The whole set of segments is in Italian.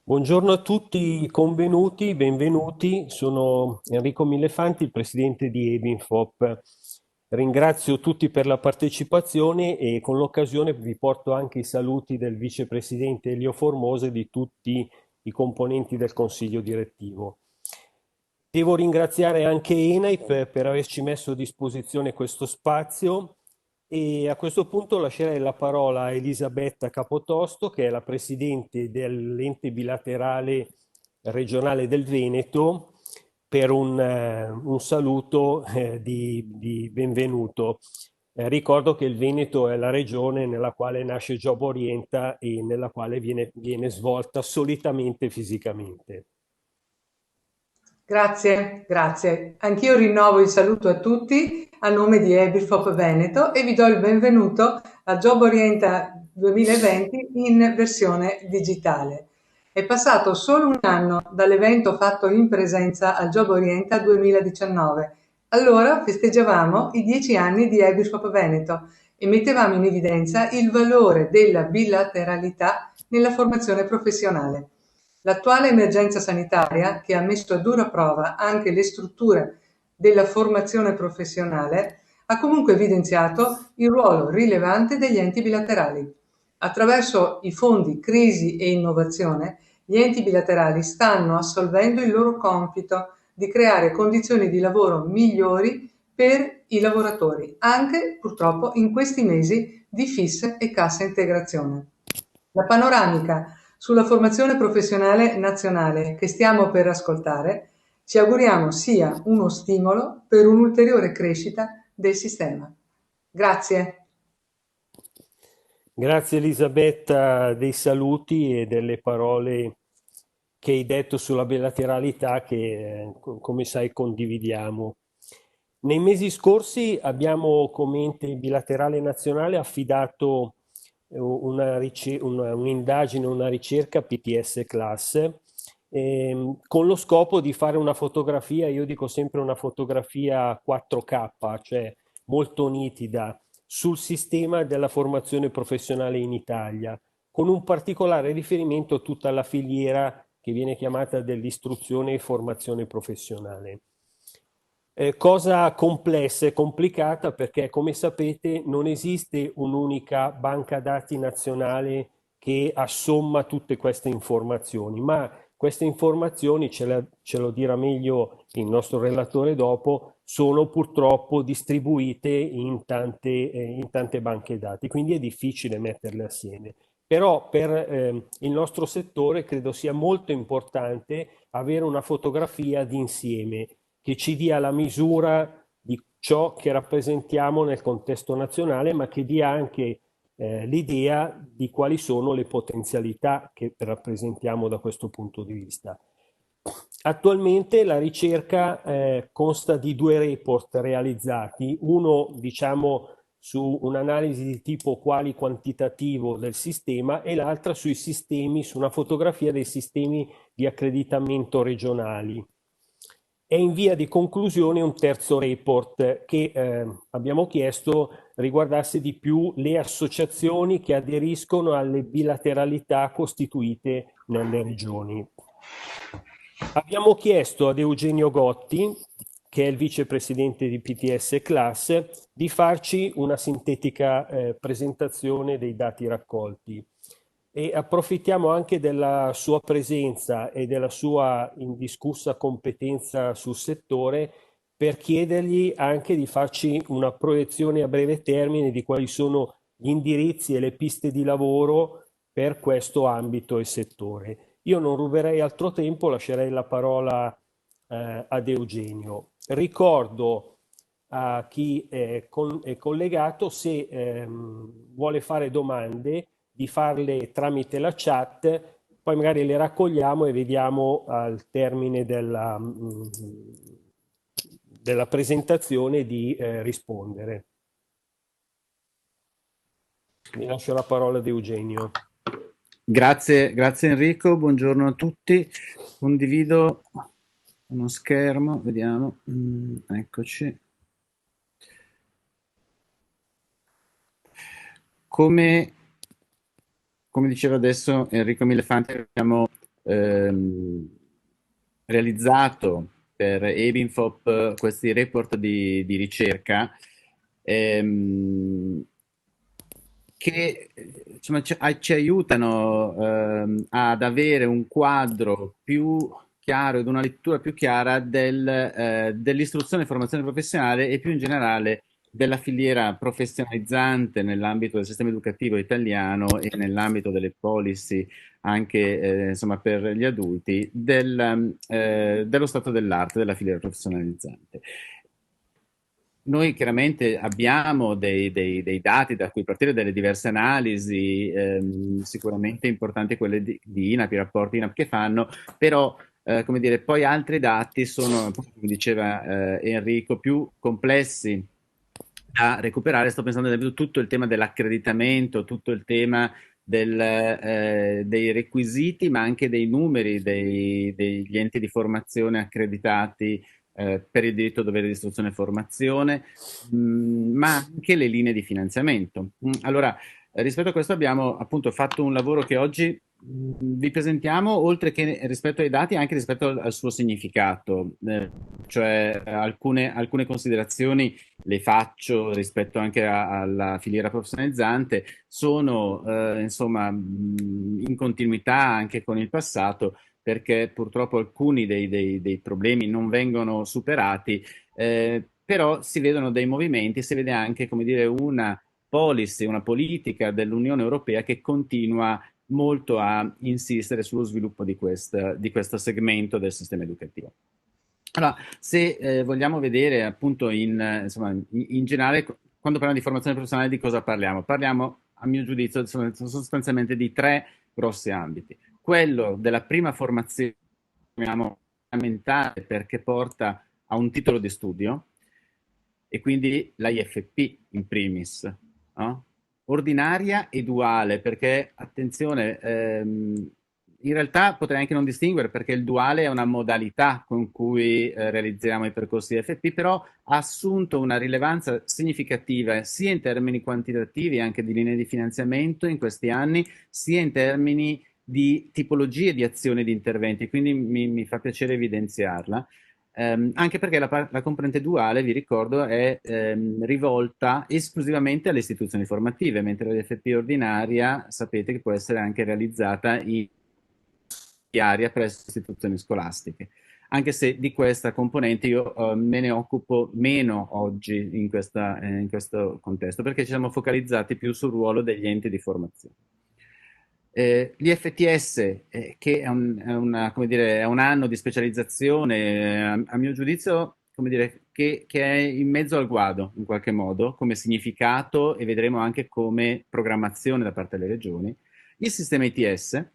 Buongiorno a tutti, convenuti, benvenuti. Sono Enrico Millefanti, il presidente di Ebinfop. Ringrazio tutti per la partecipazione e con l'occasione vi porto anche i saluti del vicepresidente Elio Formosa e di tutti i componenti del consiglio direttivo. Devo ringraziare anche ENAI per averci messo a disposizione questo spazio e a questo punto lascerei la parola a Elisabetta Capotosto, che è la presidente dell'ente bilaterale regionale del Veneto, per un saluto di benvenuto. Ricordo che il Veneto è la regione nella quale nasce Job Orienta e nella quale viene svolta solitamente fisicamente. Grazie, grazie. Anch'io rinnovo il saluto a tutti a nome di Ebifop Veneto e vi do il benvenuto a Job Orienta 2020 in versione digitale. È passato solo un anno dall'evento fatto in presenza al Job Orienta 2019. Allora festeggiavamo i 10 anni di Ebifop Veneto e mettevamo in evidenza il valore della bilateralità nella formazione professionale. L'attuale emergenza sanitaria, che ha messo a dura prova anche le strutture della formazione professionale, ha comunque evidenziato il ruolo rilevante degli enti bilaterali. Attraverso i fondi crisi e innovazione, gli enti bilaterali stanno assolvendo il loro compito di creare condizioni di lavoro migliori per i lavoratori, anche purtroppo in questi mesi di fissa e cassa integrazione. La panoramica sulla formazione professionale nazionale che stiamo per ascoltare ci auguriamo sia uno stimolo per un'ulteriore crescita del sistema. Grazie. Grazie Elisabetta dei saluti e delle parole che hai detto sulla bilateralità che, come sai, condividiamo. Nei mesi scorsi abbiamo come ente bilaterale nazionale affidato un'indagine, una ricerca PTS Class, con lo scopo di fare una fotografia, io dico sempre una fotografia 4K, cioè molto nitida, sul sistema della formazione professionale in Italia, con un particolare riferimento a tutta la filiera che viene chiamata dell'istruzione e formazione professionale. Cosa complessa e complicata perché, come sapete, non esiste un'unica banca dati nazionale che assomma tutte queste informazioni, ma queste informazioni, ce lo dirà meglio il nostro relatore dopo, sono purtroppo distribuite in tante banche dati, quindi è difficile metterle assieme. Però per il nostro settore credo sia molto importante avere una fotografia d'insieme che ci dia la misura di ciò che rappresentiamo nel contesto nazionale, ma che dia anche l'idea di quali sono le potenzialità che rappresentiamo da questo punto di vista. Attualmente la ricerca consta di due report realizzati, uno diciamo su un'analisi di tipo quali quantitativo del sistema e l'altra sui sistemi, su una fotografia dei sistemi di accreditamento regionali. È in via di conclusione un terzo report che abbiamo chiesto riguardasse di più le associazioni che aderiscono alle bilateralità costituite nelle regioni. Abbiamo chiesto ad Eugenio Gotti, che è il vicepresidente di PTS Class, di farci una sintetica presentazione dei dati raccolti e approfittiamo anche della sua presenza e della sua indiscussa competenza sul settore per chiedergli anche di farci una proiezione a breve termine di quali sono gli indirizzi e le piste di lavoro per questo ambito e settore. Io non ruberei altro tempo, lascerei la parola ad Eugenio. Ricordo a chi è collegato se vuole fare domande di farle tramite la chat, poi magari le raccogliamo e vediamo al termine della presentazione di rispondere. Vi lascio la parola ad Eugenio. Grazie, grazie Enrico, buongiorno a tutti. Condivido uno schermo, vediamo. Eccoci. Come, come diceva adesso Enrico Millefante, abbiamo ehm, realizzato per Ebinfop questi report di ricerca, ehm, che insomma, ci aiutano ad avere un quadro più chiaro ed una lettura più chiara dell'istruzione e formazione professionale e più in generale della filiera professionalizzante nell'ambito del sistema educativo italiano e nell'ambito delle policy anche insomma, per gli adulti dello stato dell'arte della filiera professionalizzante. Noi chiaramente abbiamo dei dati da cui partire, delle diverse analisi, sicuramente importanti quelle di INAP, i rapporti INAP che fanno, però come dire, poi altri dati sono, come diceva Enrico, più complessi da recuperare. Sto pensando ad esempio tutto il tema dell'accreditamento, tutto il tema dei requisiti, ma anche dei numeri degli enti di formazione accreditati per il diritto dovere di istruzione e formazione, ma anche le linee di finanziamento. Allora, rispetto a questo abbiamo appunto fatto un lavoro che oggi vi presentiamo, oltre che rispetto ai dati, anche rispetto al suo significato, cioè alcune considerazioni le faccio rispetto anche alla filiera professionalizzante, sono insomma in continuità anche con il passato, perché purtroppo alcuni dei problemi non vengono superati, però si vedono dei movimenti, si vede anche, come dire, una policy, una politica dell'Unione Europea che continua molto a insistere sullo sviluppo di questo segmento del sistema educativo. Allora, se vogliamo vedere appunto insomma, in generale, quando parliamo di formazione professionale, di cosa parliamo? Parliamo, a mio giudizio, sostanzialmente di tre grossi ambiti. Quello della prima formazione, chiamiamo, fondamentale perché porta a un titolo di studio, e quindi la IFP in primis, no? Ordinaria e duale, perché attenzione, in realtà potrei anche non distinguere perché il duale è una modalità con cui realizziamo i percorsi di FP, però ha assunto una rilevanza significativa sia in termini quantitativi, anche di linee di finanziamento in questi anni, sia in termini di tipologie di azioni e di interventi, quindi mi fa piacere evidenziarla. Anche perché la componente duale, vi ricordo, è rivolta esclusivamente alle istituzioni formative, mentre l'FP ordinaria sapete che può essere anche realizzata in area presso istituzioni scolastiche. Anche se di questa componente io me ne occupo meno oggi in questo contesto, perché ci siamo focalizzati più sul ruolo degli enti di formazione. L'IFTS, che come dire, è un anno di specializzazione, a mio giudizio, come dire, che è in mezzo al guado, in qualche modo, come significato e vedremo anche come programmazione da parte delle regioni. Il sistema ITS,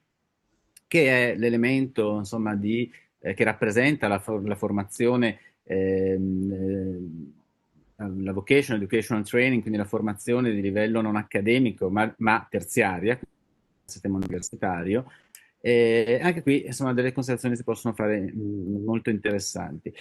che è l'elemento, insomma, che rappresenta la formazione, la vocational educational training, quindi la formazione di livello non accademico, ma terziaria, sistema universitario. Anche qui, insomma, delle considerazioni si possono fare molto interessanti.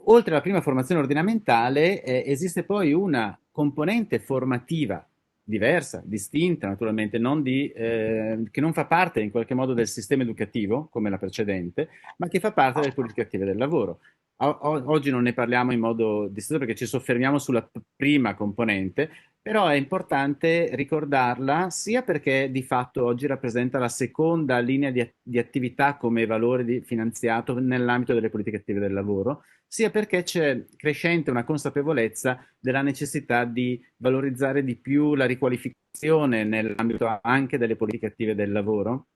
Oltre alla prima formazione ordinamentale, esiste poi una componente formativa diversa, distinta naturalmente, che non fa parte in qualche modo del sistema educativo, come la precedente, ma che fa parte delle politiche attive del lavoro. Oggi non ne parliamo in modo distinto perché ci soffermiamo sulla prima componente, però è importante ricordarla sia perché di fatto oggi rappresenta la seconda linea di attività come valore finanziato nell'ambito delle politiche attive del lavoro, sia perché c'è crescente una consapevolezza della necessità di valorizzare di più la riqualificazione nell'ambito anche delle politiche attive del lavoro,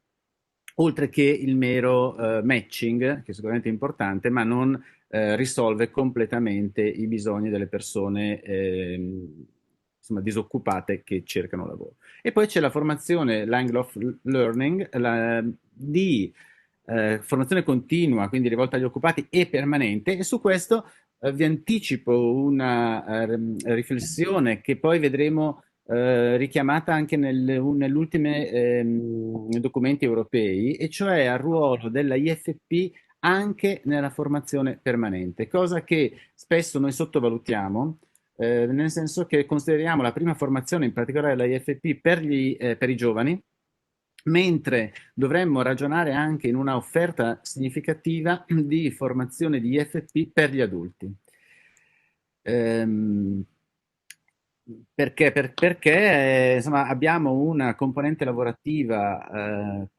oltre che il mero matching, che è sicuramente importante, ma non risolve completamente i bisogni delle persone insomma, disoccupate che cercano lavoro. E poi c'è la formazione Lifelong Learning di formazione continua, quindi rivolta agli occupati e permanente, e su questo vi anticipo una riflessione che poi vedremo richiamata anche negli ultimi documenti europei, e cioè al ruolo della IFP anche nella formazione permanente, cosa che spesso noi sottovalutiamo, nel senso che consideriamo la prima formazione, in particolare la IFP, per i giovani, mentre dovremmo ragionare anche in una offerta significativa di formazione di IFP per gli adulti. Ehm, perché insomma, abbiamo una componente lavorativa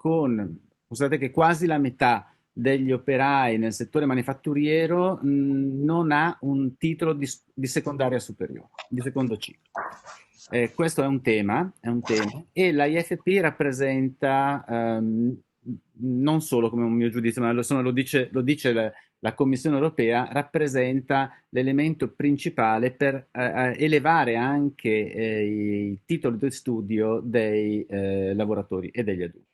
scusate che quasi la metà degli operai nel settore manifatturiero non ha un titolo di secondaria superiore, di secondo ciclo. Questo è un tema, e la IFP rappresenta non solo come un mio giudizio, ma lo dice la Commissione europea, rappresenta l'elemento principale per elevare anche i titoli di studio dei lavoratori e degli adulti.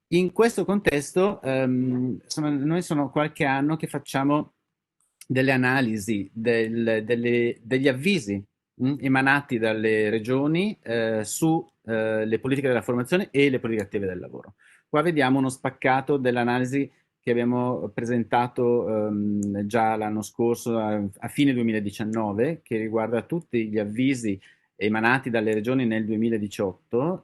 In questo contesto, noi sono qualche anno che facciamo delle analisi degli avvisi emanati dalle regioni su le politiche della formazione e le politiche attive del lavoro. Qua vediamo uno spaccato dell'analisi che abbiamo presentato già l'anno scorso, a fine 2019, che riguarda tutti gli avvisi emanati dalle regioni nel 2018.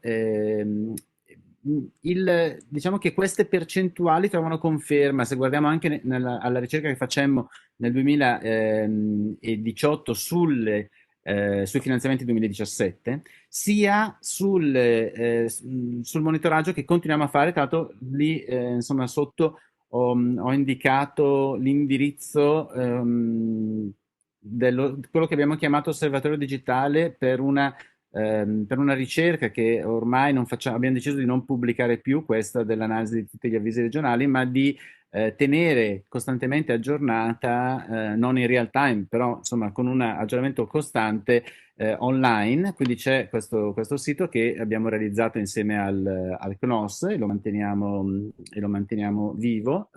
Diciamo che queste percentuali trovano conferma, se guardiamo anche alla ricerca che facemmo nel 2018 sui finanziamenti 2017, sia sul monitoraggio che continuiamo a fare. Tra l'altro lì insomma sotto ho indicato l'indirizzo quello che abbiamo chiamato osservatorio digitale per una ricerca che ormai non facciamo, abbiamo deciso di non pubblicare più, questa dell'analisi di tutti gli avvisi regionali, ma di tenere costantemente aggiornata, non in real time, però insomma con un aggiornamento costante online. Quindi c'è questo sito che abbiamo realizzato insieme al CNOS e lo manteniamo vivo.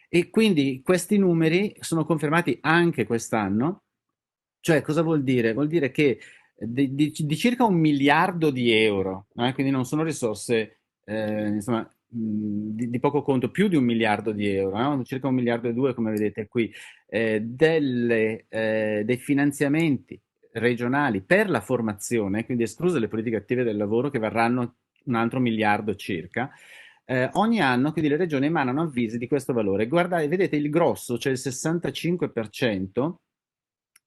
E quindi questi numeri sono confermati anche quest'anno. Cioè, cosa vuol dire? Vuol dire che di circa 1 miliardo di euro, quindi non sono risorse insomma, di poco conto, più di 1 miliardo di euro, no? Circa 1 miliardo e 2, come vedete qui, dei finanziamenti regionali per la formazione, quindi escluse le politiche attive del lavoro, che varranno un altro miliardo circa. Ogni anno, quindi le regioni emanano avvisi di questo valore. Guardate, vedete il grosso, cioè il 65%,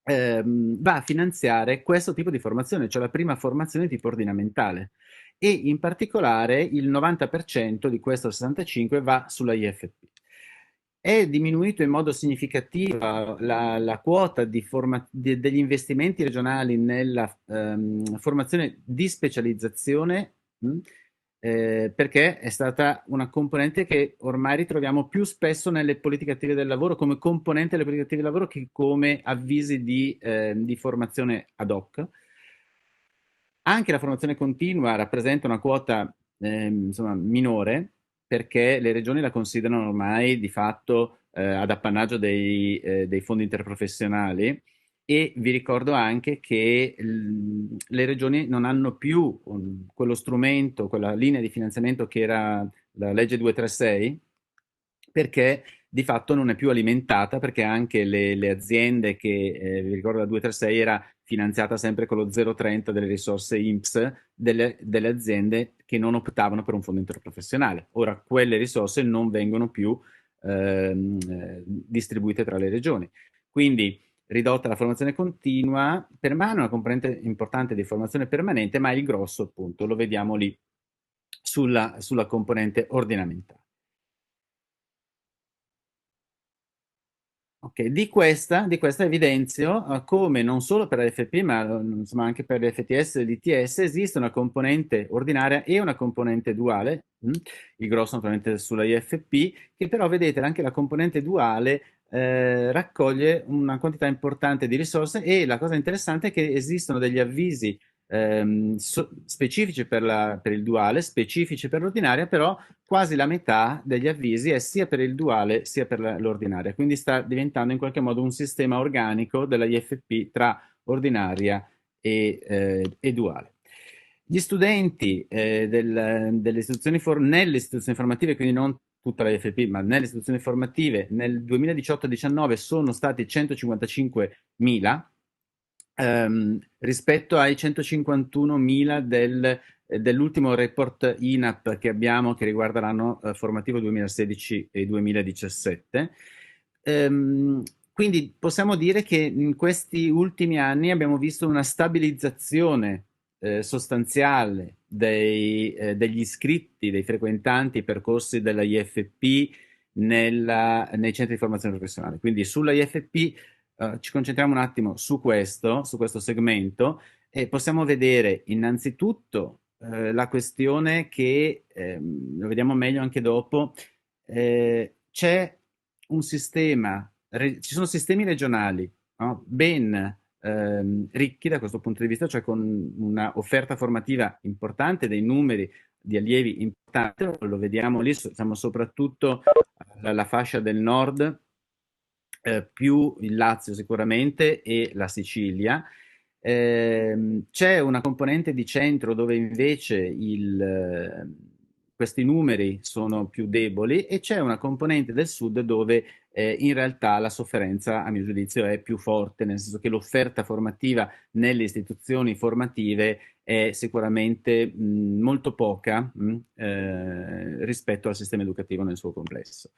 va a finanziare questo tipo di formazione, cioè la prima formazione di tipo ordinamentale, e in particolare il 90% di questo 65% va sulla IFP. È diminuito in modo significativo la quota degli investimenti regionali nella formazione di specializzazione, perché è stata una componente che ormai ritroviamo più spesso nelle politiche attive del lavoro, come componente delle politiche attive del lavoro, che come avvisi di formazione ad hoc. Anche la formazione continua rappresenta una quota insomma, minore, perché le regioni la considerano ormai di fatto ad appannaggio dei fondi interprofessionali. E vi ricordo anche che le regioni non hanno più quello strumento, quella linea di finanziamento che era la legge 236, perché di fatto non è più alimentata, perché anche le aziende che, vi ricordo, la 236 era finanziata sempre con lo 0,30 delle risorse INPS delle aziende che non optavano per un fondo interprofessionale. Ora quelle risorse non vengono più distribuite tra le regioni. Quindi ridotta la formazione continua, permane una componente importante di formazione permanente, ma il grosso appunto lo vediamo lì sulla componente ordinamentale. Ok, di questa evidenzio come non solo per l'FP, ma insomma anche per l'FTS e l'ITS esiste una componente ordinaria e una componente duale, il grosso naturalmente sulla IFP, che però vedete anche la componente duale raccoglie una quantità importante di risorse, e la cosa interessante è che esistono degli avvisi specifici per il duale, specifici per l'ordinaria, però quasi la metà degli avvisi è sia per il duale sia per l'ordinaria, quindi sta diventando in qualche modo un sistema organico della IFP tra ordinaria e duale. Gli studenti nelle istituzioni formative, quindi non tutta la IFP, ma nelle istituzioni formative, nel 2018-19 sono stati 155.000, rispetto ai 151.000 dell'ultimo report INAP che abbiamo, che riguarda l'anno formativo 2016 e 2017. Quindi possiamo dire che in questi ultimi anni abbiamo visto una stabilizzazione sostanziale degli iscritti, dei frequentanti i percorsi della IFP nei centri di formazione professionale. Quindi sulla IFP ci concentriamo un attimo su questo segmento, e possiamo vedere innanzitutto la questione che, lo vediamo meglio anche dopo, c'è un sistema, ci sono sistemi regionali, no? Ben ricchi da questo punto di vista, cioè con una offerta formativa importante, dei numeri di allievi importanti, lo vediamo lì, siamo soprattutto alla fascia del nord, più il Lazio sicuramente e la Sicilia. C'è una componente di centro dove invece questi numeri sono più deboli, e c'è una componente del sud dove in realtà la sofferenza, a mio giudizio, è più forte, nel senso che l'offerta formativa nelle istituzioni formative è sicuramente molto poca rispetto al sistema educativo nel suo complesso.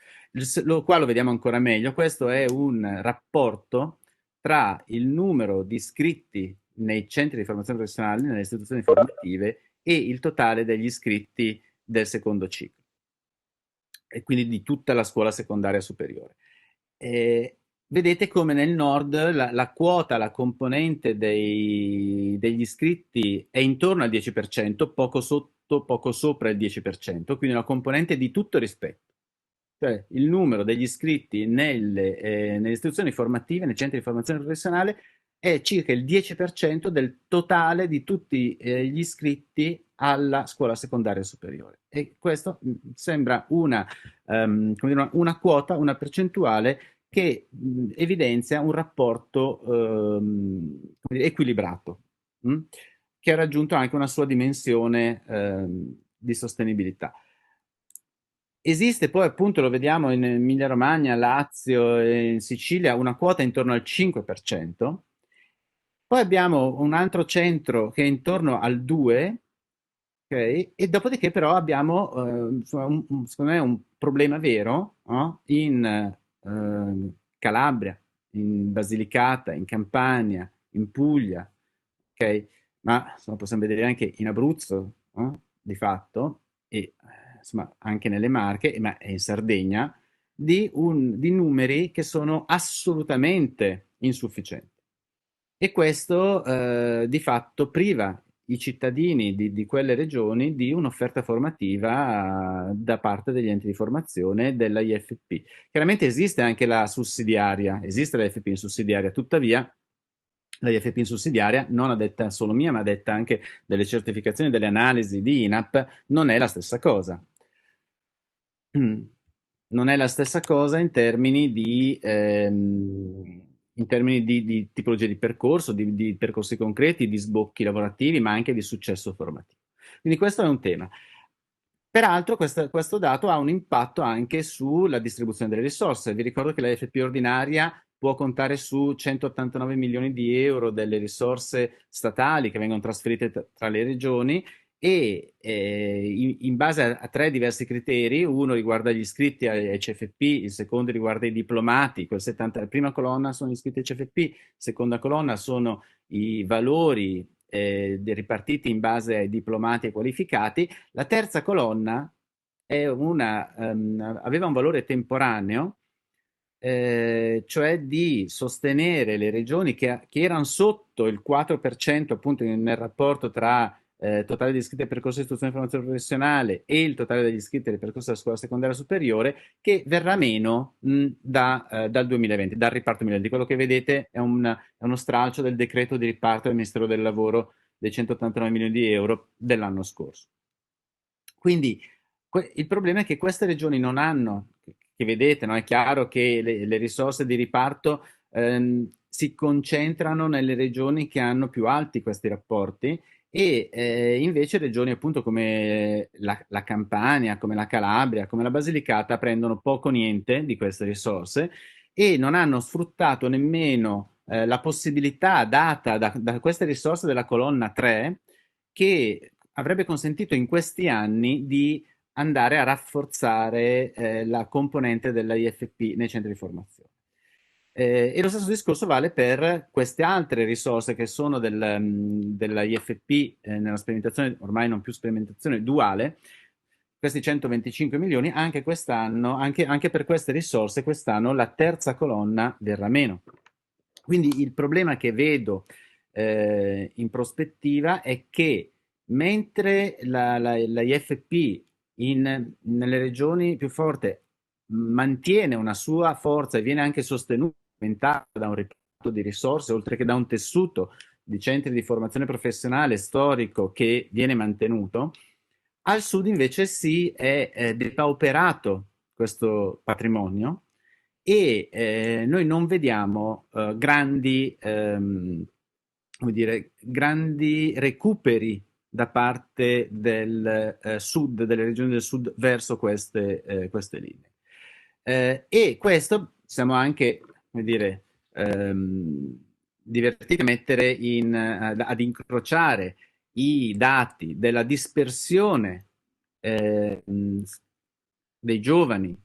Qua lo vediamo ancora meglio. Questo è un rapporto tra il numero di iscritti nei centri di formazione professionale, nelle istituzioni formative, e il totale degli iscritti del secondo ciclo, e quindi di tutta la scuola secondaria superiore. Vedete come nel nord la quota, la componente degli iscritti è intorno al 10%, poco sotto, poco sopra il 10%, quindi una componente di tutto rispetto. Cioè il numero degli iscritti nelle istituzioni formative, nei centri di formazione professionale, è circa il 10% del totale di tutti gli iscritti alla scuola secondaria superiore. E questo sembra come dire, una quota, una percentuale che evidenzia un rapporto come dire, equilibrato, che ha raggiunto anche una sua dimensione di sostenibilità. Esiste poi, appunto, lo vediamo in Emilia-Romagna, Lazio e in Sicilia, una quota intorno al 5%. Poi abbiamo un altro centro che è intorno al 2%, ok? E dopodiché però abbiamo, insomma, secondo me, un problema vero, no? In Calabria, in Basilicata, in Campania, in Puglia, ok? Ma insomma, possiamo vedere anche in Abruzzo, no? Di fatto, e insomma anche nelle Marche, ma in Sardegna, di numeri che sono assolutamente insufficienti. E questo di fatto priva i cittadini di quelle regioni di un'offerta formativa da parte degli enti di formazione della IFP. Chiaramente esiste anche la sussidiaria, esiste la IFP in sussidiaria, tuttavia la IFP in sussidiaria, non a detta solo mia, ma a detta anche delle certificazioni, delle analisi di INAP, non è la stessa cosa. Non è la stessa cosa in termini di tipologia di percorso, di percorsi concreti, di sbocchi lavorativi, ma anche di successo formativo. Quindi questo è un tema. Peraltro questo dato ha un impatto anche sulla distribuzione delle risorse. Vi ricordo che la FP ordinaria può contare su 189 milioni di euro delle risorse statali che vengono trasferite tra le regioni, e in base a tre diversi criteri: uno riguarda gli iscritti ai CFP, il secondo riguarda i diplomati, la prima colonna sono gli iscritti ai CFP, seconda colonna sono i valori ripartiti in base ai diplomati e qualificati. La terza colonna aveva un valore temporaneo, cioè di sostenere le regioni che erano sotto il 4%, appunto, nel rapporto tra totale degli iscritti al percorso di istruzione e formazione professionale e il totale degli iscritti al percorso della scuola secondaria superiore, che verrà meno dal 2020, dal riparto 2020. Quello che vedete è uno stralcio del decreto di riparto del Ministero del Lavoro dei 189 milioni di euro dell'anno scorso. Quindi il problema è che queste regioni non hanno, che vedete, no? È chiaro che le risorse di riparto si concentrano nelle regioni che hanno più alti questi rapporti, e invece regioni appunto come la Campania, come la Calabria, come la Basilicata prendono poco o niente di queste risorse, e non hanno sfruttato nemmeno la possibilità data da queste risorse della colonna 3, che avrebbe consentito in questi anni di andare a rafforzare la componente della IFP nei centri di formazione. E lo stesso discorso vale per queste altre risorse che sono della IFP nella sperimentazione, ormai non più sperimentazione duale, questi 125 milioni, anche quest'anno, anche per queste risorse, quest'anno la terza colonna verrà meno. Quindi il problema che vedo in prospettiva è che mentre la IFP nelle regioni più forti mantiene una sua forza e viene anche sostenuta da un reparto di risorse, oltre che da un tessuto di centri di formazione professionale storico che viene mantenuto, al sud invece si è depauperato questo patrimonio e noi non vediamo come dire, grandi recuperi da parte del sud, delle regioni del sud verso queste linee. E questo siamo anche, come dire, divertiti a mettere ad incrociare i dati della dispersione dei giovani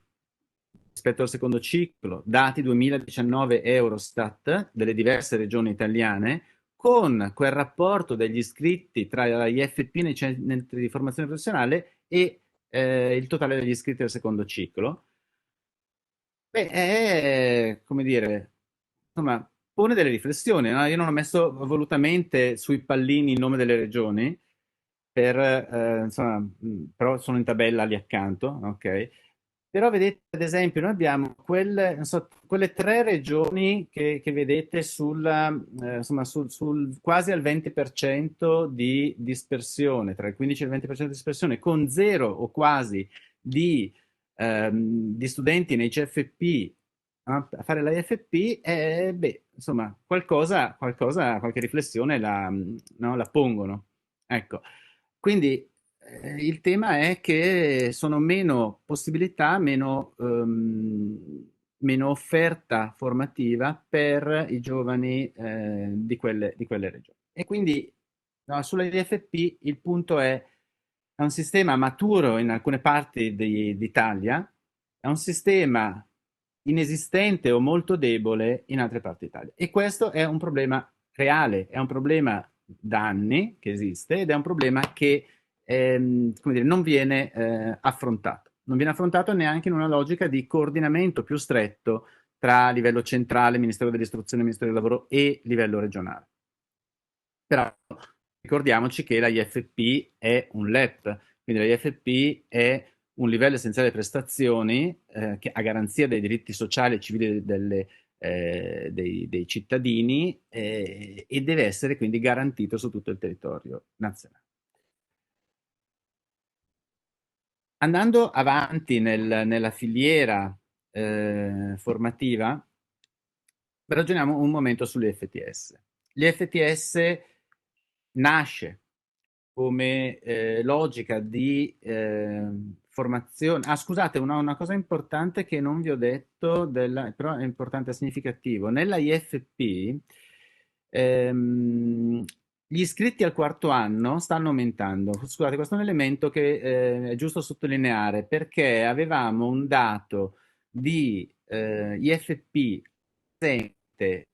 rispetto al secondo ciclo, dati 2019 Eurostat delle diverse regioni italiane, con quel rapporto degli iscritti tra gli IFP nei centri di formazione professionale e il totale degli iscritti del secondo ciclo. Beh, è, come dire, insomma, pone delle riflessioni, no? Io non ho messo volutamente sui pallini il nome delle regioni, insomma, però sono in tabella lì accanto, ok? Però vedete, ad esempio, noi abbiamo non so, quelle tre regioni che vedete insomma, quasi al 20% di dispersione, tra il 15 e il 20% di dispersione, con zero o quasi di studenti nei CFP a fare la IFP, beh, insomma, qualche riflessione no, la pongono. Ecco, quindi il tema è che sono meno possibilità, meno offerta formativa per i giovani di quelle regioni. E quindi no, sulla IFP il punto è un sistema maturo in alcune parti d'Italia, è un sistema inesistente o molto debole in altre parti d'Italia. E questo è un problema reale, è un problema da anni che esiste ed è un problema che come dire, non viene affrontato. Non viene affrontato neanche in una logica di coordinamento più stretto tra livello centrale, Ministero dell'Istruzione, Ministero del Lavoro e livello regionale. Però ricordiamoci che la IFP è un LEP, quindi la IFP è un livello essenziale di prestazioni che a garanzia dei diritti sociali e civili dei cittadini e deve essere quindi garantito su tutto il territorio nazionale. Andando avanti nella filiera formativa, ragioniamo un momento sull'IFTS. L'IFTS nasce come logica di formazione. Ah, scusate, una cosa importante che non vi ho detto, però è importante, è significativo. Nella IFP gli iscritti al quarto anno stanno aumentando. Scusate, questo è un elemento che è giusto sottolineare perché avevamo un dato di IFP presente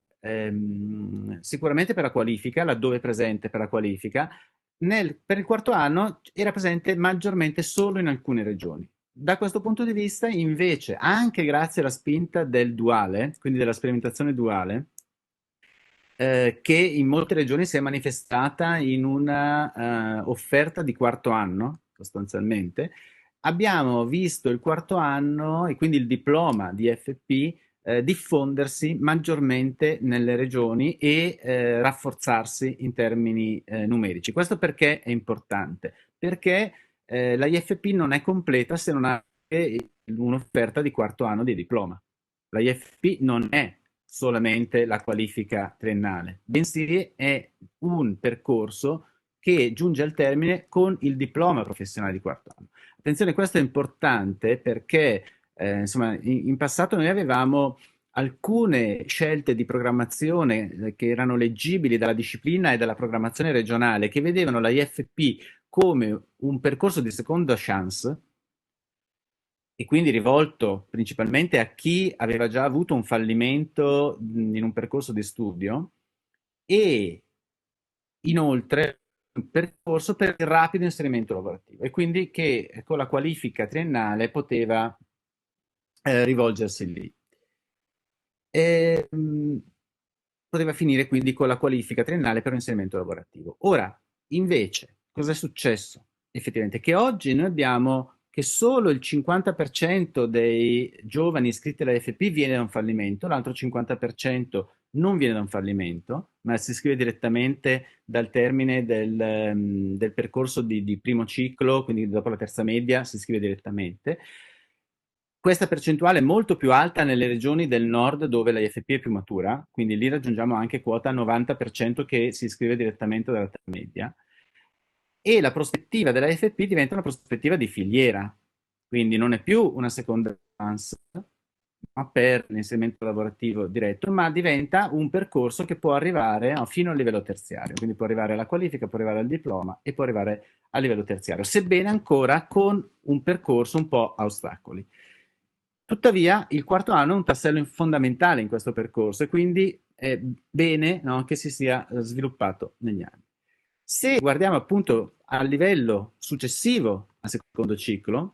sicuramente per la qualifica, laddove è presente per la qualifica, per il quarto anno era presente maggiormente solo in alcune regioni. Da questo punto di vista, invece, anche grazie alla spinta del duale, quindi della sperimentazione duale, che in molte regioni si è manifestata in una offerta di quarto anno, sostanzialmente, abbiamo visto il quarto anno e quindi il diploma di FP diffondersi maggiormente nelle regioni e rafforzarsi in termini numerici. Questo perché è importante? Perché la IFP non è completa se non ha un'offerta di quarto anno di diploma. La IFP non è solamente la qualifica triennale, bensì è un percorso che giunge al termine con il diploma professionale di quarto anno. Attenzione, questo è importante perché insomma, in passato noi avevamo alcune scelte di programmazione che erano leggibili dalla disciplina e dalla programmazione regionale, che vedevano la IFP come un percorso di seconda chance e quindi rivolto principalmente a chi aveva già avuto un fallimento in un percorso di studio e inoltre un percorso per il rapido inserimento lavorativo e quindi che con la qualifica triennale poteva rivolgersi lì. E, poteva finire quindi con la qualifica triennale per un inserimento lavorativo. Ora, invece, cosa è successo? Effettivamente, che oggi noi abbiamo che solo il 50% dei giovani iscritti alla FP viene da un fallimento, l'altro 50% non viene da un fallimento, ma si iscrive direttamente dal termine del percorso di primo ciclo, quindi dopo la terza media si iscrive direttamente. Questa percentuale è molto più alta nelle regioni del nord dove la IFP è più matura, quindi lì raggiungiamo anche quota 90% che si iscrive direttamente dalla terza media. E la prospettiva della IFP diventa una prospettiva di filiera, quindi non è più una seconda chance, ma per l'inserimento lavorativo diretto, ma diventa un percorso che può arrivare fino al livello terziario, quindi può arrivare alla qualifica, può arrivare al diploma e può arrivare a livello terziario, sebbene ancora con un percorso un po' a ostacoli. Tuttavia, il quarto anno è un tassello fondamentale in questo percorso e quindi è bene, no, che si sia sviluppato negli anni. Se guardiamo appunto a livello successivo al secondo ciclo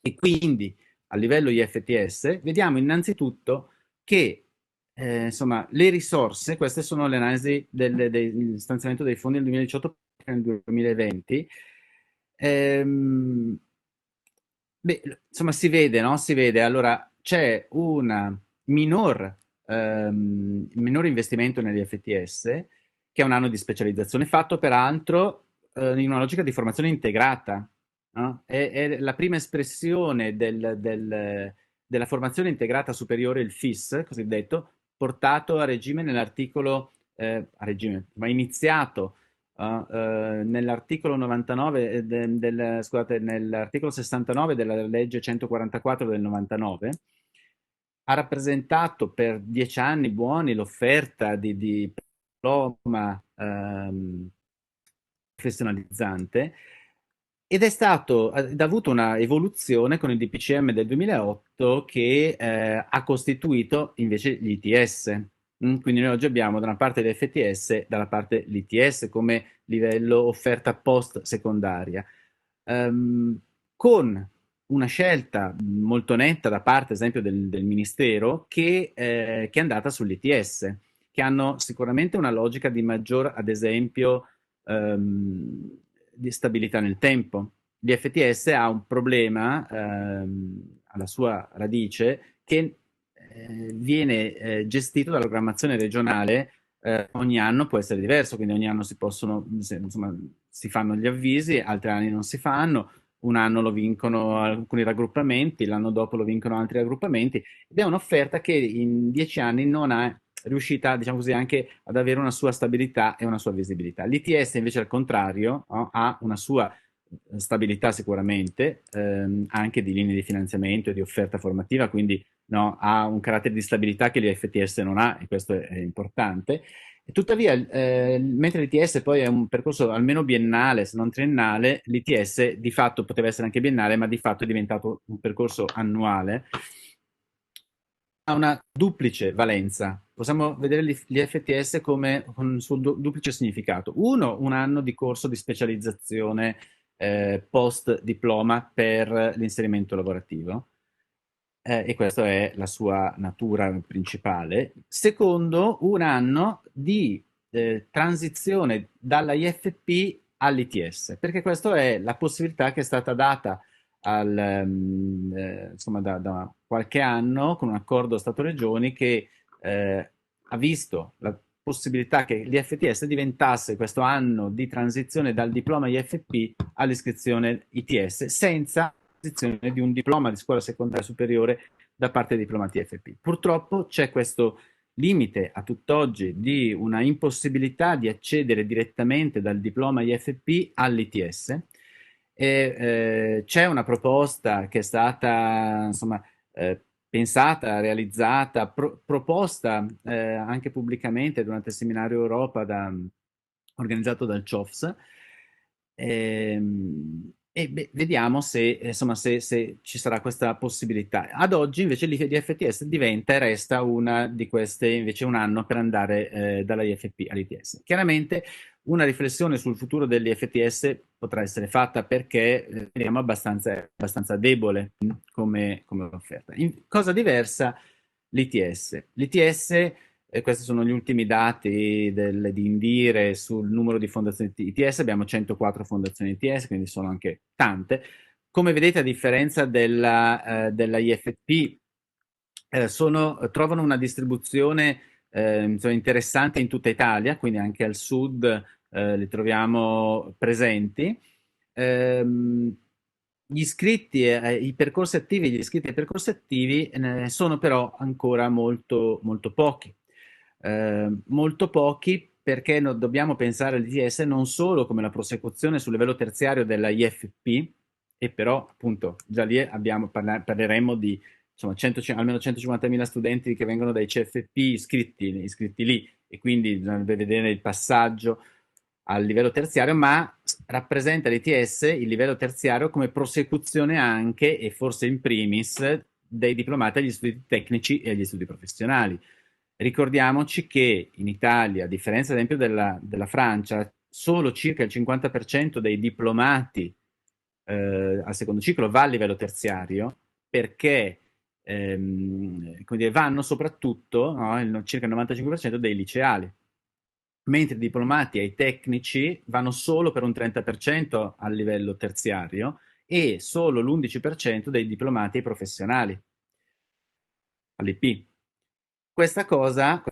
e quindi a livello IFTS, vediamo innanzitutto che insomma, le risorse, queste sono le analisi del stanziamento dei fondi nel 2018 e nel 2020. Beh, insomma, si vede, no? Si vede. Allora, c'è un minor investimento negli FTS, che è un anno di specializzazione, fatto peraltro in una logica di formazione integrata. No? È la prima espressione della formazione integrata superiore, il FIS, cosiddetto, portato a regime nell'articolo, a regime, ma iniziato nell'articolo 99 scusate, nell'articolo 69 della legge 144 del 99 ha rappresentato per 10 anni buoni l'offerta di diploma professionalizzante ed è stato, ha avuto una evoluzione con il DPCM del 2008 che ha costituito invece gli ITS. Quindi noi oggi abbiamo da una parte l'FTS, dalla parte l'ITS come livello offerta post secondaria, con una scelta molto netta da parte, ad esempio, del Ministero che è andata sull'ITS, che hanno sicuramente una logica di maggior, ad esempio, di stabilità nel tempo. L'IFTS ha un problema alla sua radice che viene gestito dalla programmazione regionale, ogni anno può essere diverso, quindi ogni anno si possono, insomma, si fanno gli avvisi, altri anni non si fanno, un anno lo vincono alcuni raggruppamenti, l'anno dopo lo vincono altri raggruppamenti, ed è un'offerta che in 10 anni non è riuscita, diciamo così, anche ad avere una sua stabilità e una sua visibilità. L'ITS invece al contrario, no, ha una sua stabilità sicuramente, anche di linee di finanziamento e di offerta formativa, quindi no, ha un carattere di stabilità che l'IFTS non ha e questo è importante. E tuttavia, mentre l'ITS poi è un percorso almeno biennale, se non triennale, l'ITS di fatto poteva essere anche biennale, ma di fatto è diventato un percorso annuale. Ha una duplice valenza. Possiamo vedere gli FTS come con un suo duplice significato. Uno, un anno di corso di specializzazione post diploma per l'inserimento lavorativo. E questa è la sua natura principale. Secondo, un anno di transizione dalla IFP all'ITS, perché questa è la possibilità che è stata data insomma, da qualche anno con un accordo Stato-Regioni che ha visto la possibilità che l'IFTS diventasse questo anno di transizione dal diploma IFP all'iscrizione ITS senza l'acquisizione di un diploma di scuola secondaria superiore da parte dei diplomati IFP. Purtroppo c'è questo limite a tutt'oggi di una impossibilità di accedere direttamente dal diploma IFP all'ITS e c'è una proposta che è stata insomma pensata, realizzata, proposta anche pubblicamente durante il seminario Europa organizzato dal CIOFS Vediamo se, insomma, se ci sarà questa possibilità. Ad oggi invece l'IFTS diventa e resta una di queste, invece un anno per andare dalla IFP all'ITS. Chiaramente una riflessione sul futuro dell'IFTS potrà essere fatta perché vediamo abbastanza debole come offerta. Cosa diversa l'ITS. L'ITS, questi sono gli ultimi dati di Indire sul numero di fondazioni ITS, abbiamo 104 fondazioni ITS, quindi sono anche tante. Come vedete, a differenza della IFP, trovano una distribuzione insomma, interessante in tutta Italia, quindi anche al sud li troviamo presenti. Gli iscritti, i percorsi attivi, gli iscritti ai percorsi attivi sono però ancora molto pochi. Molto pochi perché dobbiamo pensare all'ITS non solo come la prosecuzione sul livello terziario della IFP, e però appunto già lì parleremo di insomma, almeno 150.000 studenti che vengono dai CFP iscritti lì, e quindi bisognerebbe vedere il passaggio al livello terziario, ma rappresenta l'ITS, il livello terziario, come prosecuzione anche, e forse in primis, dei diplomati agli studi tecnici e agli studi professionali. Ricordiamoci che in Italia, a differenza ad esempio della Francia, solo circa il 50% dei diplomati al secondo ciclo va a livello terziario, perché vanno soprattutto, no, circa il 95% dei liceali, mentre i diplomati ai tecnici vanno solo per un 30% al livello terziario e solo l'11% dei diplomati ai professionali, all'IP. Questa cosa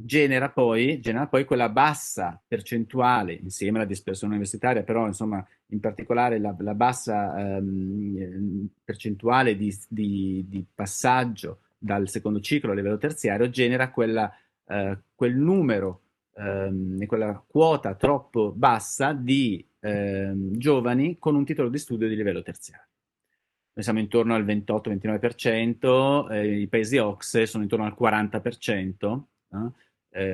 genera poi quella bassa percentuale, insieme alla dispersione universitaria, però insomma in particolare la bassa percentuale di passaggio dal secondo ciclo a livello terziario, genera quel numero e quella quota troppo bassa di giovani con un titolo di studio di livello terziario. Noi siamo intorno al 28-29%, i paesi OCSE sono intorno al 40%,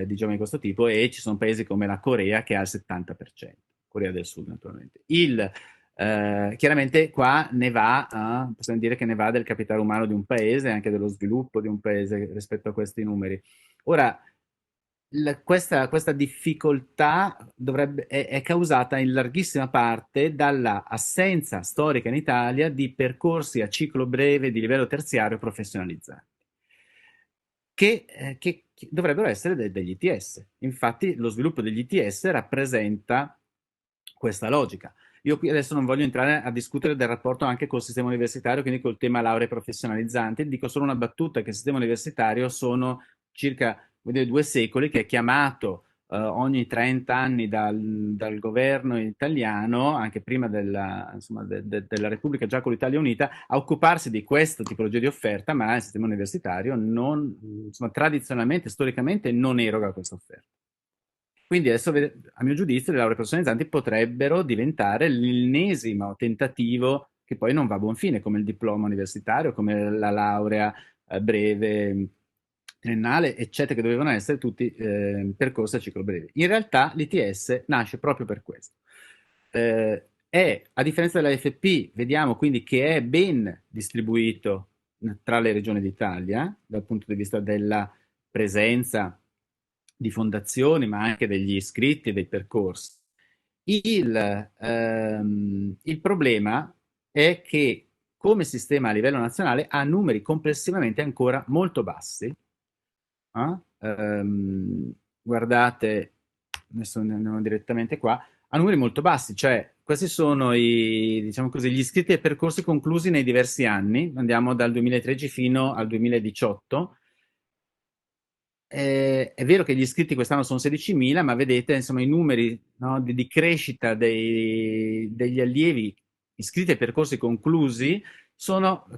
di giovani di questo tipo, e ci sono paesi come la Corea che ha il 70%, Corea del Sud naturalmente. Chiaramente qua possiamo dire che ne va del capitale umano di un paese, anche dello sviluppo di un paese rispetto a questi numeri. Ora, questa difficoltà è causata in larghissima parte dalla assenza storica in Italia di percorsi a ciclo breve di livello terziario professionalizzanti, che dovrebbero essere degli ITS. Infatti lo sviluppo degli ITS rappresenta questa logica. Io qui adesso non voglio entrare a discutere del rapporto anche col sistema universitario, quindi col tema lauree professionalizzanti. Dico solo una battuta, che il sistema universitario sono circa 2 secoli, che è chiamato ogni 30 anni dal governo italiano, anche prima della Repubblica, già con l'Italia Unita, a occuparsi di questa tipologia di offerta, ma il sistema universitario tradizionalmente, storicamente, non eroga questa offerta. Quindi adesso, a mio giudizio, le lauree professionalizzanti potrebbero diventare l'ennesimo tentativo, che poi non va a buon fine, come il diploma universitario, come la laurea breve, triennale, eccetera, che dovevano essere tutti percorsi a ciclo breve. In realtà l'ITS nasce proprio per questo. A differenza della FP, vediamo quindi che è ben distribuito tra le regioni d'Italia, dal punto di vista della presenza di fondazioni, ma anche degli iscritti e dei percorsi. Il problema è che come sistema a livello nazionale ha numeri complessivamente ancora molto bassi. Guardate, adesso andiamo direttamente qua, ha numeri molto bassi, cioè questi sono diciamo così, gli iscritti ai percorsi conclusi nei diversi anni, andiamo dal 2013 fino al 2018. È vero che gli iscritti quest'anno sono 16.000, ma vedete insomma i numeri, no, di crescita degli allievi iscritti ai percorsi conclusi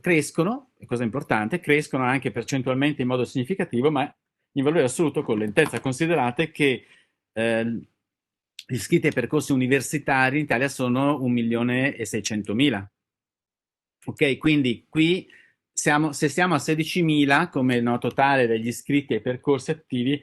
crescono, è cosa importante, crescono anche percentualmente in modo significativo, ma in valore assoluto con lentezza. Considerate che gli iscritti ai percorsi universitari in Italia sono 1.600.000. Ok, quindi qui se siamo a 16.000 come totale degli iscritti ai percorsi attivi,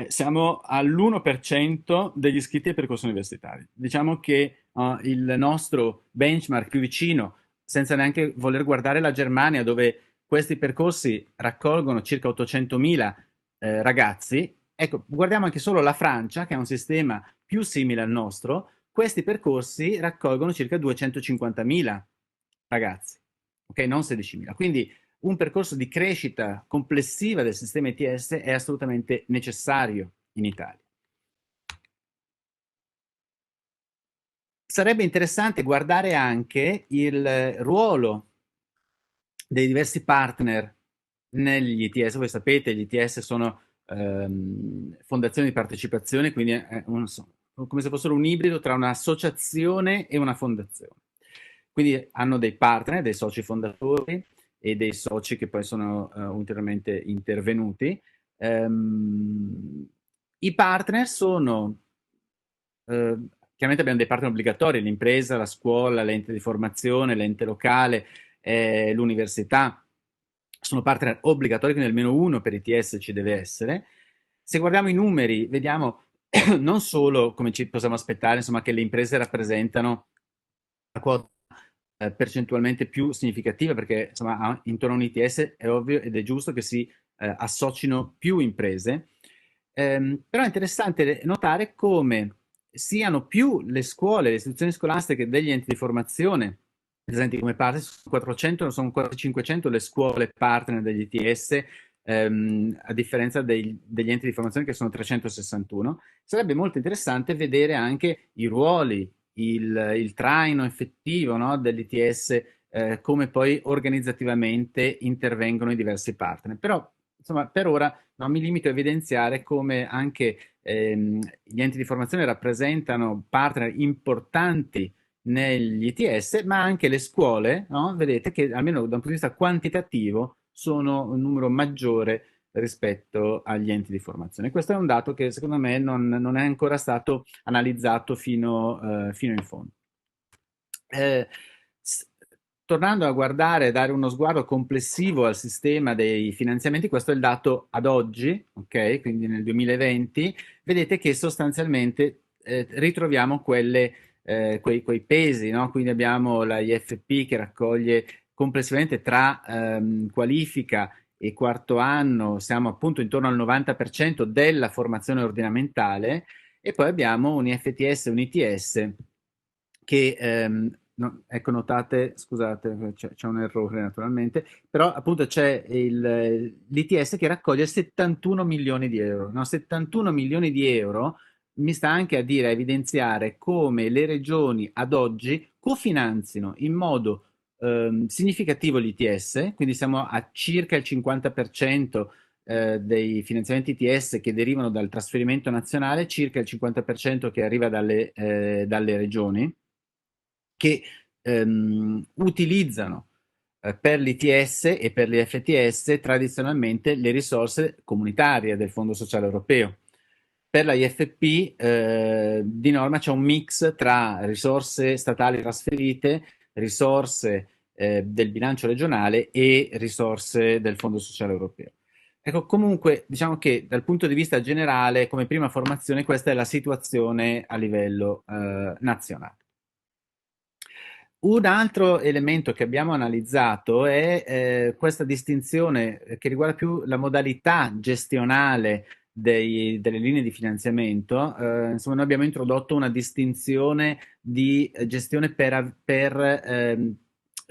Siamo all'1% degli iscritti ai percorsi universitari. Diciamo che il nostro benchmark più vicino, senza neanche voler guardare la Germania, dove questi percorsi raccolgono circa 800.000 ragazzi, ecco, guardiamo anche solo la Francia, che ha un sistema più simile al nostro, questi percorsi raccolgono circa 250.000 ragazzi, ok? Non 16.000. Quindi un percorso di crescita complessiva del sistema ETS è assolutamente necessario in Italia. Sarebbe interessante guardare anche il ruolo dei diversi partner negli ITS. Voi sapete, gli ITS sono fondazioni di partecipazione, quindi è come se fossero un ibrido tra un'associazione e una fondazione. Quindi hanno dei partner, dei soci fondatori e dei soci che poi sono ulteriormente intervenuti. I partner sono, chiaramente abbiamo dei partner obbligatori, l'impresa, la scuola, l'ente di formazione, l'ente locale, l'università, sono partner obbligatori, quindi almeno uno per ITS ci deve essere. Se guardiamo i numeri, vediamo non solo come ci possiamo aspettare, insomma, che le imprese rappresentano la quota percentualmente più significativa, perché insomma intorno a un ITS è ovvio ed è giusto che si associno più imprese. Però è interessante notare come siano più le scuole, le istituzioni scolastiche degli enti di formazione presenti come partner, sono 400, sono quasi 500 le scuole partner degli ITS, a differenza degli enti di formazione che sono 361. Sarebbe molto interessante vedere anche i ruoli, il traino effettivo, no, dell'ITS, come poi organizzativamente intervengono i diversi partner. Però, insomma, per ora no, mi limito a evidenziare come anche gli enti di formazione rappresentano partner importanti negli ITS, ma anche le scuole, no? Vedete che almeno da un punto di vista quantitativo sono un numero maggiore rispetto agli enti di formazione. Questo è un dato che secondo me non è ancora stato analizzato fino in fondo. Eh, s- Tornando a guardare, dare uno sguardo complessivo al sistema dei finanziamenti, questo è il dato ad oggi, ok? Quindi nel 2020, vedete che sostanzialmente ritroviamo quei pesi, no? Quindi abbiamo la IFP che raccoglie complessivamente tra qualifica e quarto anno, siamo appunto intorno al 90% della formazione ordinamentale, e poi abbiamo un IFTS e un ITS che, ecco, notate, scusate, c'è un errore naturalmente, però appunto c'è l'ITS che raccoglie 71 milioni di euro. No? 71 milioni di euro mi sta anche a dire, a evidenziare come le regioni ad oggi cofinanzino in modo significativo l'ITS, quindi siamo a circa il 50% dei finanziamenti ITS che derivano dal trasferimento nazionale, circa il 50% che arriva dalle regioni, che utilizzano per l'ITS e per l'IFTS tradizionalmente le risorse comunitarie del Fondo Sociale Europeo. Per la IFP di norma c'è un mix tra risorse statali trasferite, risorse del bilancio regionale e risorse del Fondo Sociale Europeo. Ecco, comunque diciamo che dal punto di vista generale, come prima formazione, questa è la situazione a livello nazionale. Un altro elemento che abbiamo analizzato è questa distinzione che riguarda più la modalità gestionale delle linee di finanziamento. Insomma, noi abbiamo introdotto una distinzione di gestione per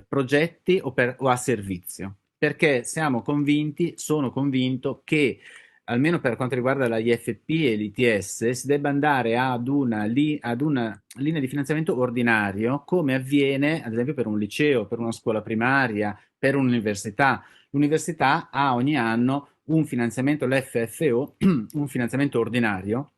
progetti o a servizio, perché sono convinto che almeno per quanto riguarda la IFP e l'ITS, si debba andare ad una linea di finanziamento ordinario, come avviene ad esempio per un liceo, per una scuola primaria, per un'università. L'università ha ogni anno un finanziamento, l'FFO, un finanziamento ordinario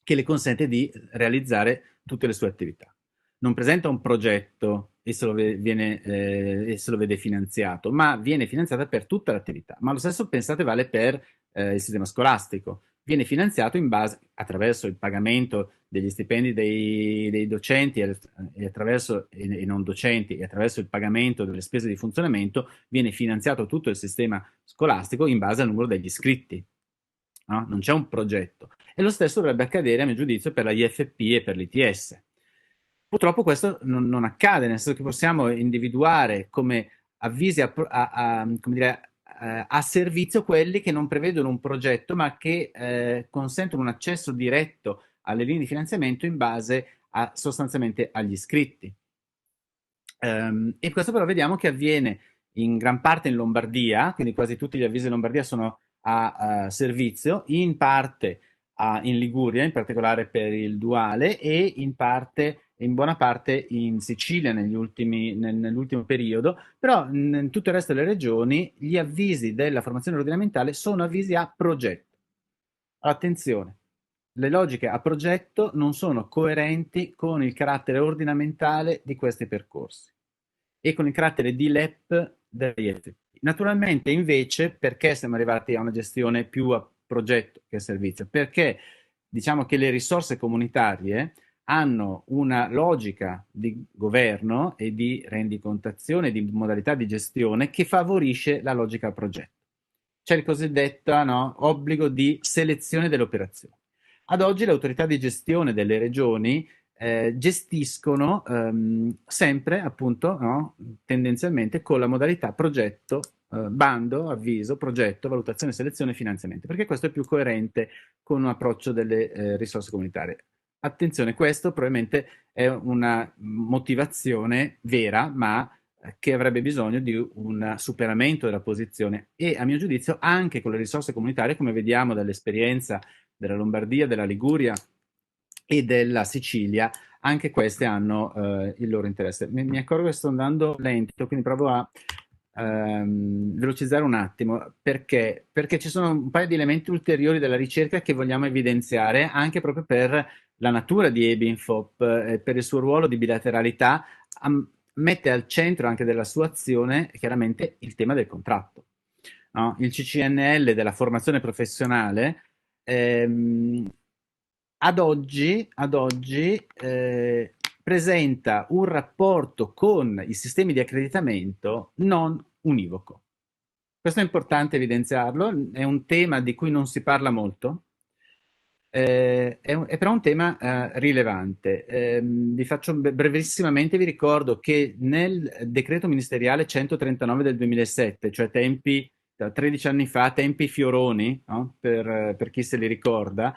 che le consente di realizzare tutte le sue attività. Non presenta un progetto e se lo vede finanziato, ma viene finanziata per tutta l'attività. Ma lo stesso pensate vale per il sistema scolastico. Viene finanziato attraverso il pagamento degli stipendi dei docenti e non docenti, e attraverso il pagamento delle spese di funzionamento, viene finanziato tutto il sistema scolastico in base al numero degli iscritti. no? Non c'è un progetto. E lo stesso dovrebbe accadere, a mio giudizio, per la IFP e per l'ITS. Purtroppo questo non accade, nel senso che possiamo individuare come avvisi come dire, a servizio quelli che non prevedono un progetto, ma che consentono un accesso diretto alle linee di finanziamento in base sostanzialmente agli iscritti. E questo però vediamo che avviene in gran parte in Lombardia, quindi quasi tutti gli avvisi in Lombardia sono a servizio, in parte in Liguria, in particolare per il duale, e in buona parte in Sicilia nell'ultimo periodo, però in tutto il resto delle regioni gli avvisi della formazione ordinamentale sono avvisi a progetto. Attenzione, le logiche a progetto non sono coerenti con il carattere ordinamentale di questi percorsi e con il carattere di LEP degli EFP. Naturalmente, invece, perché siamo arrivati a una gestione più a progetto che a servizio? Perché diciamo che le risorse comunitarie hanno una logica di governo e di rendicontazione, di modalità di gestione che favorisce la logica a progetto. C'è il cosiddetto obbligo di selezione delle operazioni. Ad oggi le autorità di gestione delle regioni gestiscono sempre, appunto, tendenzialmente con la modalità progetto, bando, avviso, progetto, valutazione, selezione e finanziamento, perché questo è più coerente con un approccio delle risorse comunitarie. Attenzione, questo probabilmente è una motivazione vera, ma che avrebbe bisogno di un superamento della posizione e, a mio giudizio, anche con le risorse comunitarie, come vediamo dall'esperienza della Lombardia, della Liguria e della Sicilia, anche queste hanno il loro interesse. Mi accorgo che sto andando lento, quindi provo a velocizzare un attimo, perché ci sono un paio di elementi ulteriori della ricerca che vogliamo evidenziare, anche proprio per la natura di EBINFOP, per il suo ruolo di bilateralità, mette al centro anche della sua azione chiaramente il tema del contratto. No? Il CCNL della formazione professionale ad oggi presenta un rapporto con i sistemi di accreditamento non univoco. Questo è importante evidenziarlo, è un tema di cui non si parla molto, è però un tema rilevante. Brevissimamente vi ricordo che nel decreto ministeriale 139 del 2007, cioè tempi da 13 anni fa, tempi Fioroni, no? Per chi se li ricorda,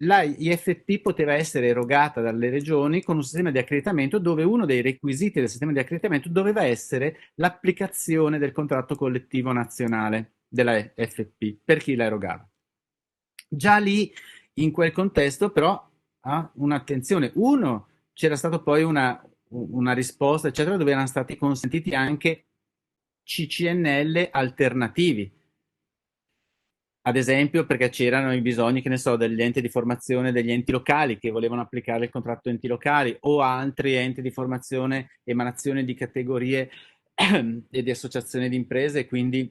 la IFP poteva essere erogata dalle regioni con un sistema di accreditamento dove uno dei requisiti del sistema di accreditamento doveva essere l'applicazione del contratto collettivo nazionale della FP per chi la erogava. Già lì, in quel contesto, però, un'attenzione. Uno, c'era stata poi una risposta, eccetera, dove erano stati consentiti anche CCNL alternativi. Ad esempio, perché c'erano i bisogni, che ne so, degli enti di formazione degli enti locali che volevano applicare il contratto enti locali o altri enti di formazione, emanazione di categorie e di associazioni di imprese, quindi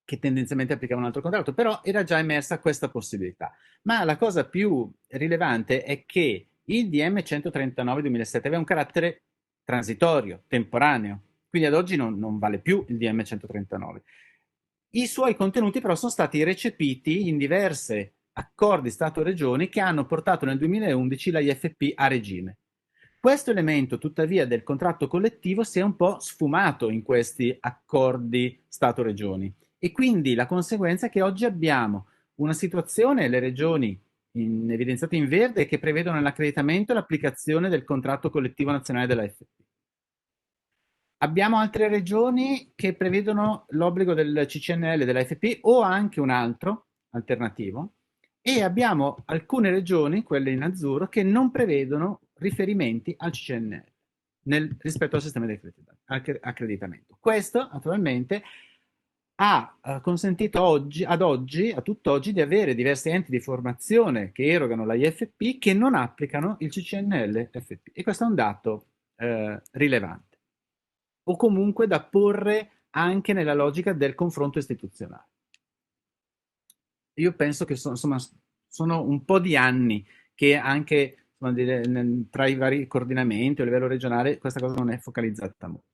che tendenzialmente applicava un altro contratto, però era già emersa questa possibilità. Ma la cosa più rilevante è che il DM 139 2007 aveva un carattere transitorio, temporaneo, quindi ad oggi non vale più il DM 139. I suoi contenuti però sono stati recepiti in diversi accordi Stato-Regioni che hanno portato nel 2011 la IFP a regime. Questo elemento, tuttavia, del contratto collettivo si è un po' sfumato in questi accordi Stato-Regioni e quindi la conseguenza è che oggi abbiamo una situazione, le regioni evidenziate in verde, che prevedono l'accreditamento e l'applicazione del contratto collettivo nazionale della FP. Abbiamo altre regioni che prevedono l'obbligo del CCNL della FP o anche un altro alternativo e abbiamo alcune regioni, quelle in azzurro, che non prevedono riferimenti al CCNL rispetto al sistema di accreditamento. Questo naturalmente ha consentito a tutt'oggi, di avere diversi enti di formazione che erogano la IFP che non applicano il CCNL FP e questo è un dato rilevante o comunque da porre anche nella logica del confronto istituzionale. Io penso che sono un po' di anni che anche tra i vari coordinamenti a livello regionale questa cosa non è focalizzata molto.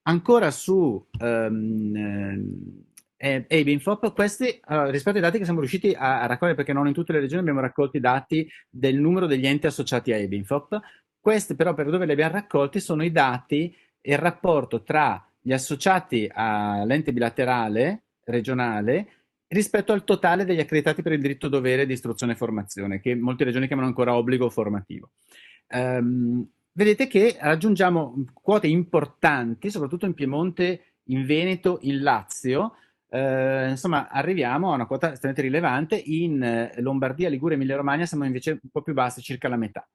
Ancora su Ebinfop, questi, allora, rispetto ai dati che siamo riusciti a raccogliere, perché non in tutte le regioni abbiamo raccolto i dati del numero degli enti associati a Ebinfop, questi però per dove li abbiamo raccolti sono i dati e il rapporto tra gli associati all'ente bilaterale regionale rispetto al totale degli accreditati per il diritto dovere di istruzione e formazione, che molte regioni chiamano ancora obbligo formativo. Vedete che raggiungiamo quote importanti, soprattutto in Piemonte, in Veneto, in Lazio. Insomma, arriviamo a una quota estremamente rilevante. In Lombardia, Liguria e Emilia-Romagna siamo invece un po' più bassi, circa la metà.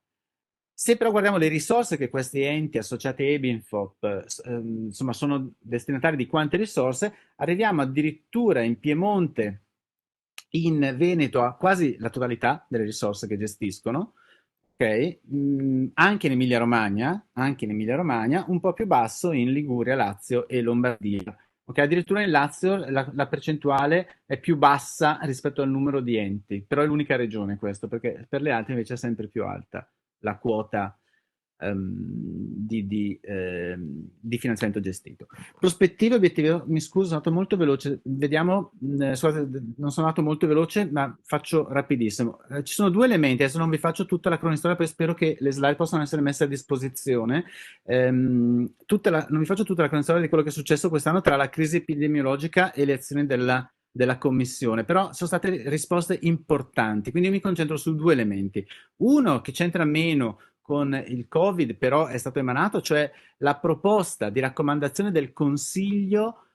Se però guardiamo le risorse che questi enti associati a Ebinfop, insomma, sono destinatari di quante risorse, arriviamo addirittura in Piemonte, in Veneto a quasi la totalità delle risorse che gestiscono, ok? Anche in Emilia-Romagna, un po' più basso in Liguria, Lazio e Lombardia. Ok, addirittura in Lazio la percentuale è più bassa rispetto al numero di enti, però è l'unica regione questo, perché per le altre invece è sempre più alta la quota di finanziamento gestito. Prospettive, obiettivi, mi scuso, sono andato molto veloce, vediamo, scusate, non sono andato molto veloce, ma faccio rapidissimo. Ci sono due elementi, adesso non vi faccio tutta la cronistoria, poi spero che le slide possano essere messe a disposizione. Non vi faccio tutta la cronistoria di quello che è successo quest'anno tra la crisi epidemiologica e le azioni della Commissione, però sono state risposte importanti, quindi io mi concentro su due elementi. Uno che c'entra meno con il Covid, però è stato emanato, cioè la proposta di raccomandazione del Consiglio,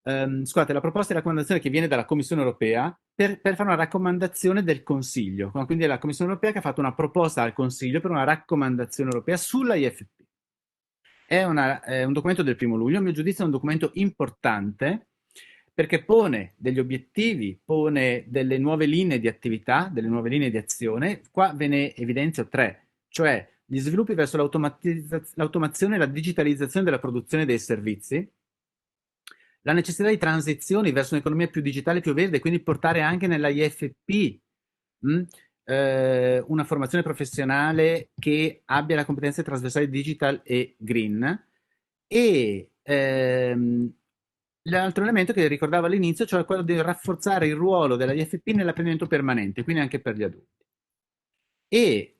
scusate, la proposta di raccomandazione che viene dalla Commissione europea per fare una raccomandazione del Consiglio. Quindi è la Commissione europea che ha fatto una proposta al Consiglio per una raccomandazione europea sulla IFP. È un documento del 1° luglio, a mio giudizio è un documento importante perché pone degli obiettivi, pone delle nuove linee di attività, delle nuove linee di azione. Qua ve ne evidenzio tre, cioè gli sviluppi verso l'automazione e la digitalizzazione della produzione dei servizi, la necessità di transizioni verso un'economia più digitale, più verde, quindi portare anche nella IFP una formazione professionale che abbia le competenze trasversali digital e green. E l'altro elemento che ricordavo all'inizio, cioè quello di rafforzare il ruolo della IFP nell'apprendimento permanente, quindi anche per gli adulti. E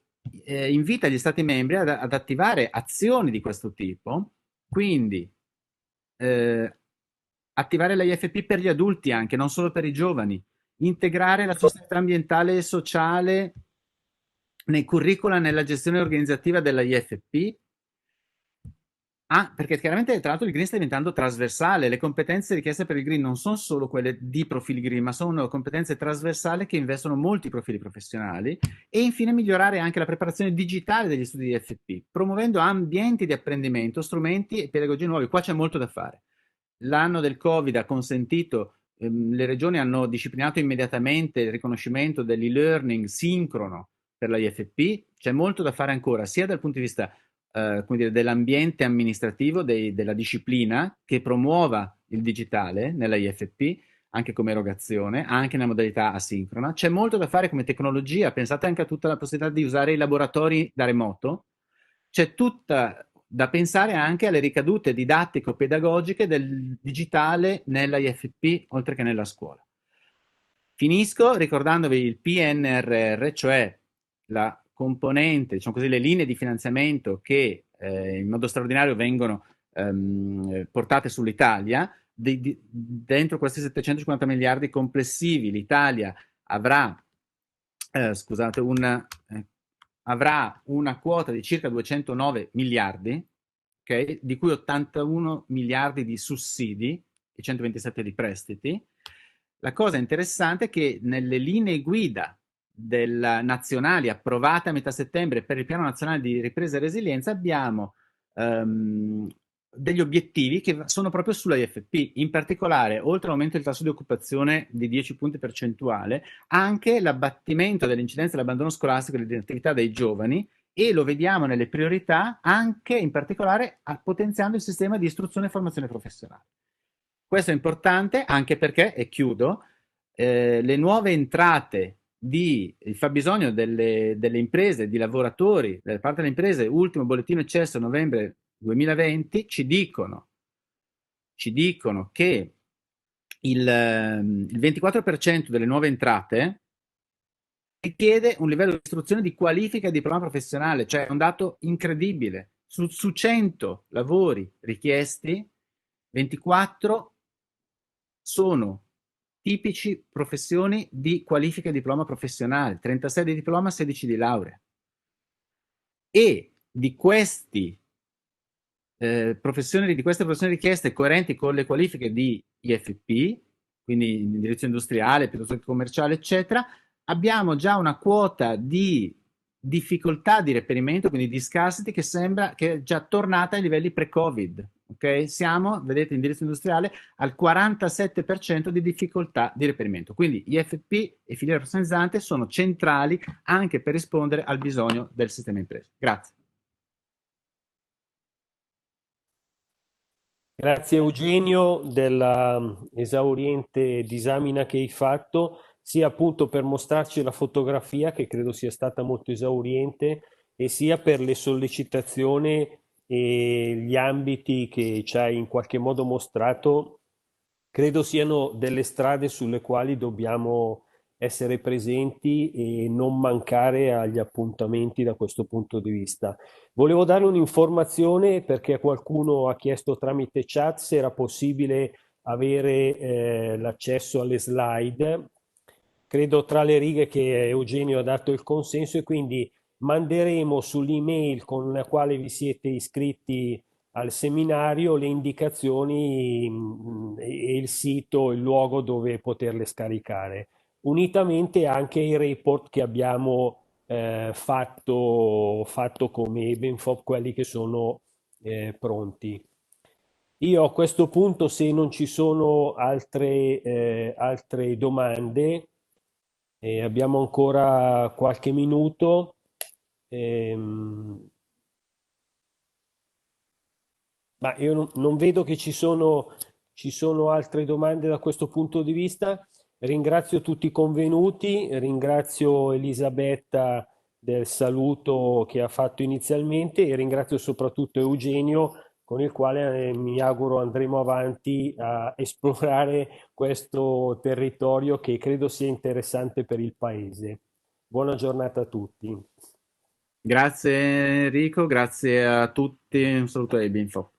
invita gli Stati membri ad attivare azioni di questo tipo, quindi attivare la IFP per gli adulti anche, non solo per i giovani, integrare la sostenibilità ambientale e sociale nei curricula nella gestione organizzativa della IFP. Perché chiaramente tra l'altro il green sta diventando trasversale, le competenze richieste per il green non sono solo quelle di profili green, ma sono competenze trasversali che investono molti profili professionali. E infine migliorare anche la preparazione digitale degli studi di IFP, promuovendo ambienti di apprendimento, strumenti e pedagogie nuovi. Qua c'è molto da fare. L'anno del Covid ha consentito, le regioni hanno disciplinato immediatamente il riconoscimento dell'e-learning sincrono per la IFP. C'è molto da fare ancora, sia dal punto di vista come dire, dell'ambiente amministrativo, della disciplina che promuova il digitale nella IFP, anche come erogazione, anche nella modalità asincrona. C'è molto da fare come tecnologia, pensate anche a tutta la possibilità di usare i laboratori da remoto. C'è tutta da pensare anche alle ricadute didattico-pedagogiche del digitale nella IFP, oltre che nella scuola. Finisco ricordandovi il PNRR, cioè la componente, diciamo così, le linee di finanziamento che in modo straordinario vengono portate sull'Italia. Dentro questi 750 miliardi complessivi l'Italia avrà, scusate, avrà una quota di circa 209 miliardi, okay, di cui 81 miliardi di sussidi e 127 di prestiti. La cosa interessante è che nelle linee guida nazionali approvate a metà settembre per il Piano Nazionale di Ripresa e Resilienza abbiamo degli obiettivi che sono proprio sulla IFP, in particolare, oltre all'aumento del tasso di occupazione di 10 punti percentuali, anche l'abbattimento dell'incidenza dell'abbandono scolastico e dell'inattività dei giovani, e lo vediamo nelle priorità anche in particolare potenziando il sistema di istruzione e formazione professionale. Questo è importante anche perché, e chiudo, le nuove entrate il fabbisogno delle imprese, di lavoratori, da parte delle imprese, ultimo bollettino eccesso novembre 2020, ci dicono che il 24% delle nuove entrate richiede un livello di istruzione di qualifica e diploma professionale, cioè è un dato incredibile. Su 100 lavori richiesti, 24 sono tipici professioni di qualifica e diploma professionale, 36 di diploma, 16 di laurea. E di di queste professioni richieste coerenti con le qualifiche di IFP, quindi in indirizzo industriale, piuttosto che commerciale, eccetera, abbiamo già una quota di difficoltà di reperimento, quindi di scarcity, che sembra che è già tornata ai livelli pre-Covid. Ok? Siamo, vedete, indirizzo industriale al 47% di difficoltà di reperimento. Quindi IFP e filiera professionalizzante sono centrali anche per rispondere al bisogno del sistema imprese. Grazie. Grazie Eugenio della esauriente disamina che hai fatto, sia appunto per mostrarci la fotografia che credo sia stata molto esauriente e sia per le sollecitazioni e gli ambiti che ci hai in qualche modo mostrato, credo siano delle strade sulle quali dobbiamo essere presenti e non mancare agli appuntamenti da questo punto di vista. Volevo dare un'informazione perché qualcuno ha chiesto tramite chat se era possibile avere l'accesso alle slide. Credo tra le righe che Eugenio ha dato il consenso e quindi manderemo sull'email con la quale vi siete iscritti al seminario le indicazioni e il sito, il luogo dove poterle scaricare, unitamente anche ai report che abbiamo fatto come Ebenfop, quelli che sono pronti. Io a questo punto, se non ci sono altre domande, abbiamo ancora qualche minuto. ehm, Ma io non vedo che ci sono altre domande da questo punto di vista. Ringrazio tutti i convenuti, ringrazio Elisabetta del saluto che ha fatto inizialmente e ringrazio soprattutto Eugenio con il quale mi auguro andremo avanti a esplorare questo territorio che credo sia interessante per il paese. Buona giornata a tutti. Grazie Enrico, grazie a tutti, un saluto a Ebinfo.